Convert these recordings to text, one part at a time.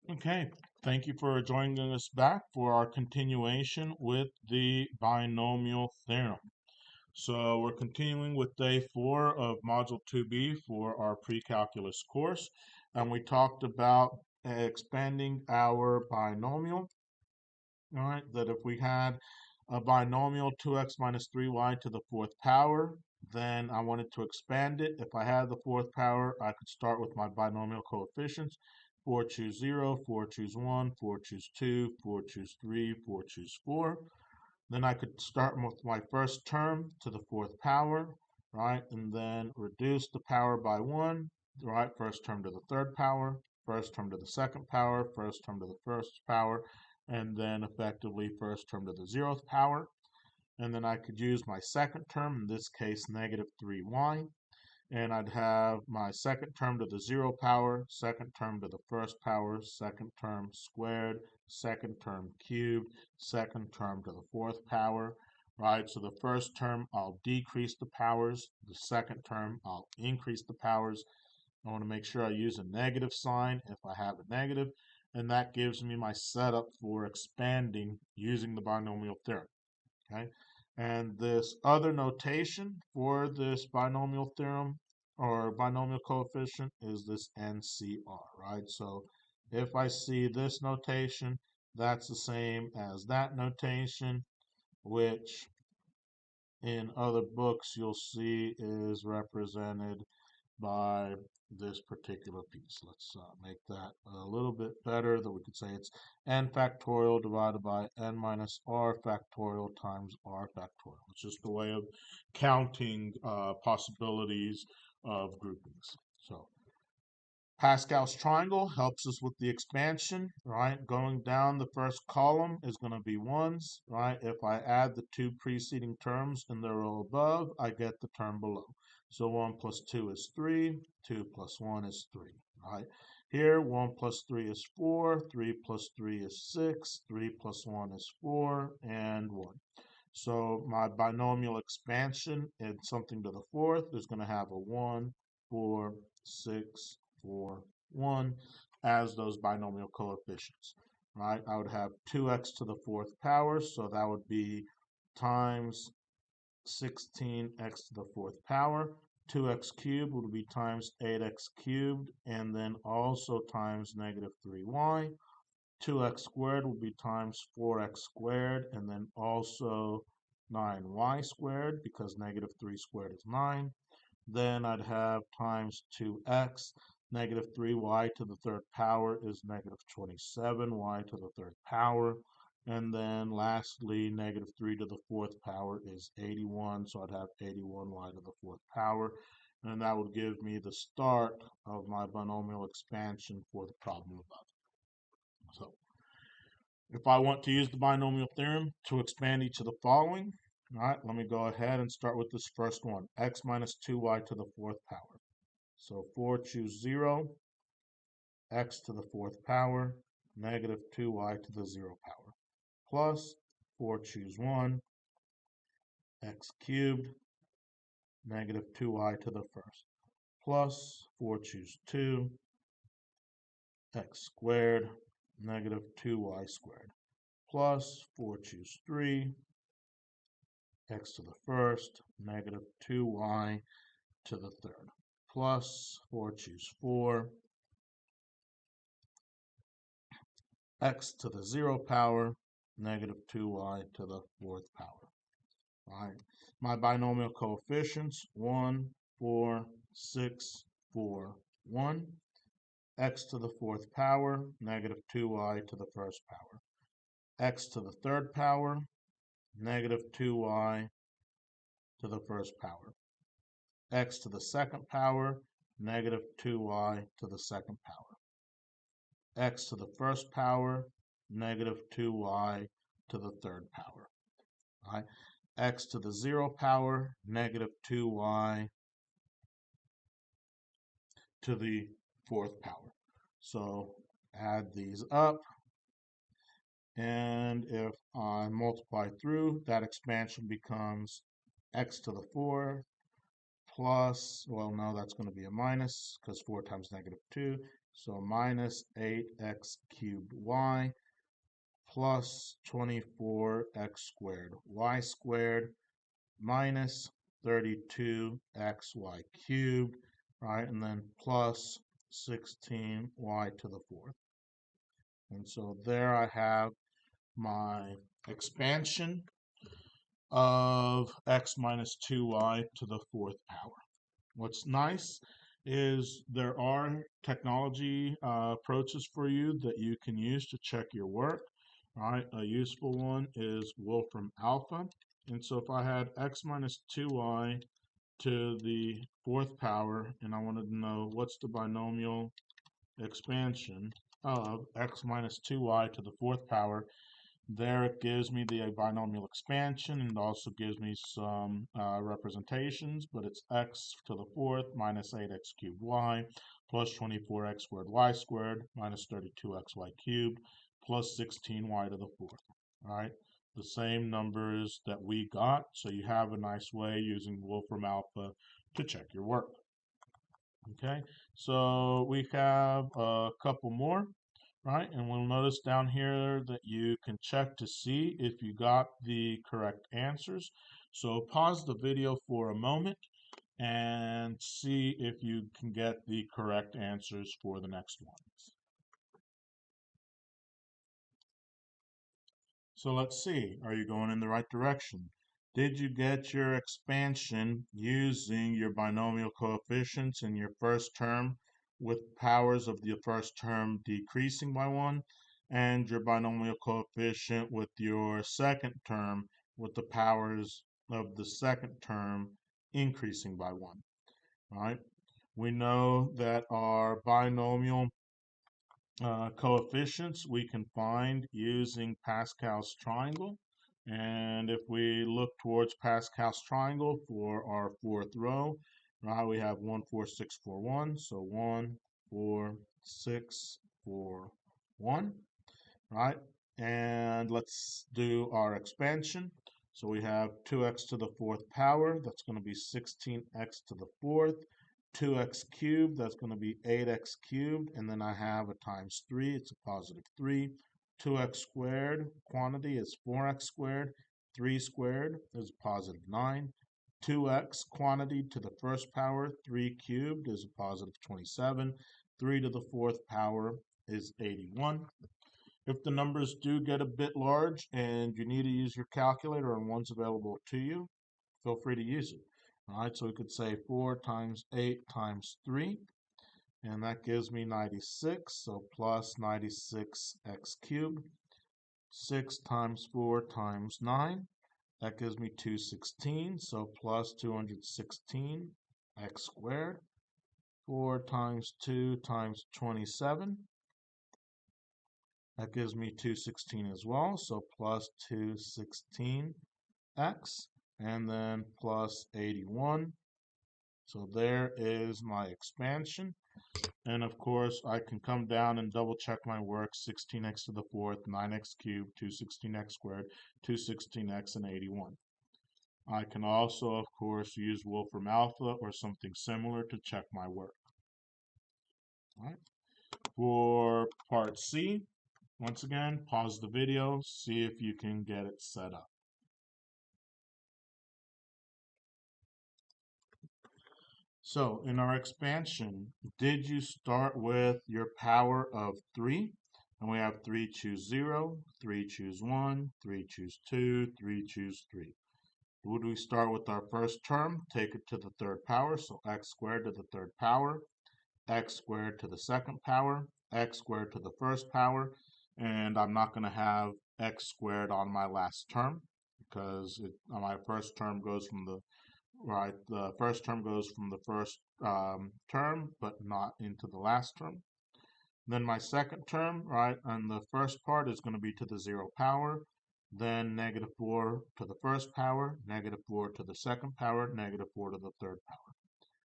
Okay, thank you for joining us back for our continuation with the binomial theorem. So we're continuing with day 4 of Module 2B for our pre-calculus course, and we talked about expanding our binomial. All right, that if we had a binomial 2x minus 3y to the fourth power, then I wanted to expand it. If I had the fourth power, I could start with my binomial coefficients. 4 choose 0, 4 choose 1, 4 choose 2, 4 choose 3, 4 choose 4. Then I could start with my first term to the fourth power, right? And then reduce the power by 1, right? First term to the third power, first term to the second power, first term to the first power, and then effectively first term to the 0th power. And then I could use my second term, in this case negative 3y, and I'd have my second term to the 0 power, second term to the first power, second term squared, second term cubed, second term to the fourth power, right? So the first term, I'll decrease the powers. The second term, I'll increase the powers. I want to make sure I use a negative sign if I have a negative, and that gives me my setup for expanding using the binomial theorem, okay? And this other notation for this binomial theorem or binomial coefficient is this NCR, right? So if I see this notation, that's the same as that notation, which in other books you'll see is represented by this particular piece. Let's make that a little bit better, that we could say it's n factorial divided by n minus r factorial times r factorial. It's just a way of counting possibilities of groupings. So Pascal's triangle helps us with the expansion, right? Going down the first column is going to be ones, right? If I add the two preceding terms in the row above, I get the term below. So 1 plus 2 is 3, 2 plus 1 is 3, right? Here, 1 plus 3 is 4, 3 plus 3 is 6, 3 plus 1 is 4, and 1. So my binomial expansion in something to the fourth is going to have a 1, 4, 6, 4, 1 as those binomial coefficients, right? I would have 2x to the fourth power, so that would be times 16x to the fourth power. 2x cubed would be times 8x cubed, and then also times negative 3y. 2x squared would be times 4x squared, and then also 9y squared, because negative 3 squared is 9. Then I'd have times 2x. Negative 3y to the third power is negative 27y to the third power. And then lastly, negative 3 to the fourth power is 81, so I'd have 81y to the fourth power. And that would give me the start of my binomial expansion for the problem above. So if I want to use the binomial theorem to expand each of the following, all right, let me go ahead and start with this first one, x minus 2y to the fourth power. So 4 choose 0, x to the fourth power, negative 2y to the 0 power, plus 4 choose 1, x cubed, negative 2y to the first, plus 4 choose 2, x squared, negative 2y squared, plus 4 choose 3, x to the first, negative 2y to the third, plus 4 choose 4, x to the 0 power, negative 2y to the fourth power. All right, my binomial coefficients, 1, 4, 6, 4, 1. X to the fourth power, negative 2y to the first power. X to the third power, negative 2y to the first power. X to the second power, negative 2y to the second power. X to the first power, negative 2y to the third power. All right. X to the 0 power, negative 2y to the fourth power. So add these up, and if I multiply through, that expansion becomes x to the 4 plus, well, no, that's going to be a minus, because 4 times negative 2, So minus 8x cubed y plus 24x squared y squared minus 32xy cubed, right? And then plus 16y to the fourth. And so there I have my expansion of x minus 2y to the fourth power. What's nice is there are technology approaches for you that you can use to check your work. All right, a useful one is Wolfram Alpha. And so if I had x minus 2y to the fourth power, and I wanted to know what's the binomial expansion of x minus 2y to the fourth power, there it gives me the binomial expansion, and also gives me some representations, but it's x to the fourth minus 8x cubed y plus 24x squared y squared minus 32xy cubed plus 16y to the fourth. All right, the same numbers that we got, so you have a nice way using Wolfram Alpha to check your work. Okay, so we have a couple more. Right, and we'll notice down here that you can check to see if you got the correct answers. So pause the video for a moment and see if you can get the correct answers for the next ones. So let's see, are you going in the right direction? Did you get your expansion using your binomial coefficients in your first term with powers of the first term decreasing by 1, and your binomial coefficient with your second term with the powers of the second term increasing by 1? All right. We know that our binomial coefficients we can find using Pascal's triangle. And if we look towards Pascal's triangle for our fourth row, right, we have 1, 4, 6, 4, 1. So 1, 4, 6, 4, 1, right? And let's do our expansion. So we have 2x to the fourth power. That's going to be 16x to the fourth. 2x cubed, that's going to be 8x cubed, and then I have a times 3, it's a positive 3. 2x squared, quantity is 4x squared. 3 squared is a positive 9. 2x quantity to the first power, 3 cubed is a positive 27. 3 to the fourth power is 81. If the numbers do get a bit large and you need to use your calculator and one's available to you, feel free to use it. All right, so we could say 4 times 8 times 3, and that gives me 96, so plus 96x cubed. 6 times 4 times 9, that gives me 216, so plus 216x squared. 4 times 2 times 27, that gives me 216 as well, so plus 216x, and then plus 81. So there is my expansion. And of course, I can come down and double check my work. 16x to the fourth, 9x cubed, 216x squared, 216x, and 81. I can also, of course, use Wolfram Alpha or something similar to check my work. All right. For part C, once again, pause the video, see if you can get it set up. So in our expansion, did you start with your power of 3? And we have 3 choose 0, 3 choose 1, 3 choose 2, 3 choose 3. Would we start with our first term, take it to the third power, so x squared to the third power, x squared to the second power, x squared to the first power, and I'm not going to have x squared on my last term because my first term goes from the right, the first term goes from the first term, but not into the last term. Then my second term, right, and the first part is going to be to the 0 power, then negative 4 to the first power, negative 4 to the second power, negative 4 to the third power.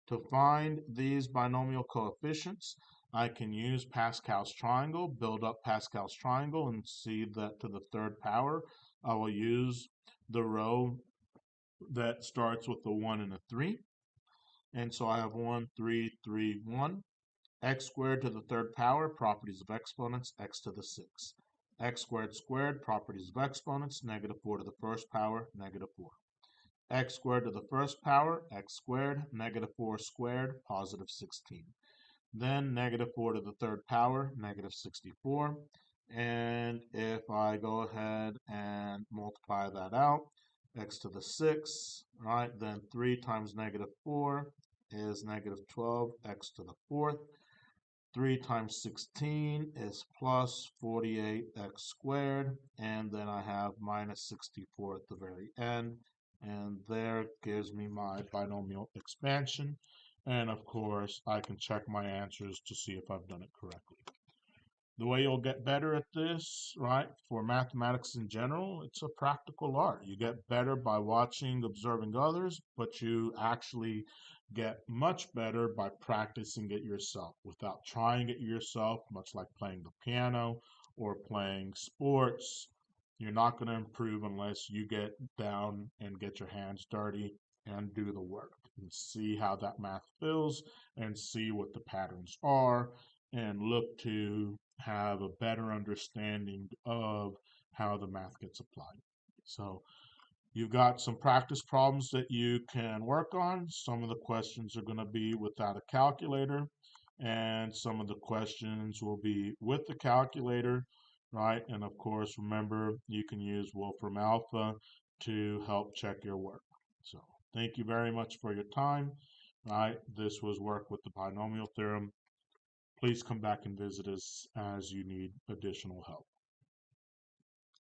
To find these binomial coefficients, I can use Pascal's triangle, build up Pascal's triangle, and see that to the third power, I will use the row that starts with a 1 and a 3. And so I have 1, 3, 3, 1. x squared to the third power, properties of exponents, x to the 6. X squared squared, properties of exponents, negative 4 to the first power, negative 4. X squared to the first power, x squared, negative 4 squared, positive 16. Then negative 4 to the third power, negative 64. And if I go ahead and multiply that out, x to the 6, right, then 3 times negative 4 is negative 12, x to the 4th. 3 times 16 is plus 48x squared, and then I have minus 64 at the very end, and there gives me my binomial expansion. And of course, I can check my answers to see if I've done it correctly. The way you'll get better at this, right, for mathematics in general, it's a practical art. You get better by watching, observing others, but you actually get much better by practicing it yourself without trying it yourself, much like playing the piano or playing sports. You're not going to improve unless you get down and get your hands dirty and do the work and see how that math feels and see what the patterns are and look to have a better understanding of how the math gets applied. So you've got some practice problems that you can work on. Some of the questions are going to be without a calculator, and some of the questions will be with the calculator, right? And of course, remember, you can use Wolfram Alpha to help check your work. So thank you very much for your time, right? This was work with the binomial theorem. Please come back and visit us as you need additional help.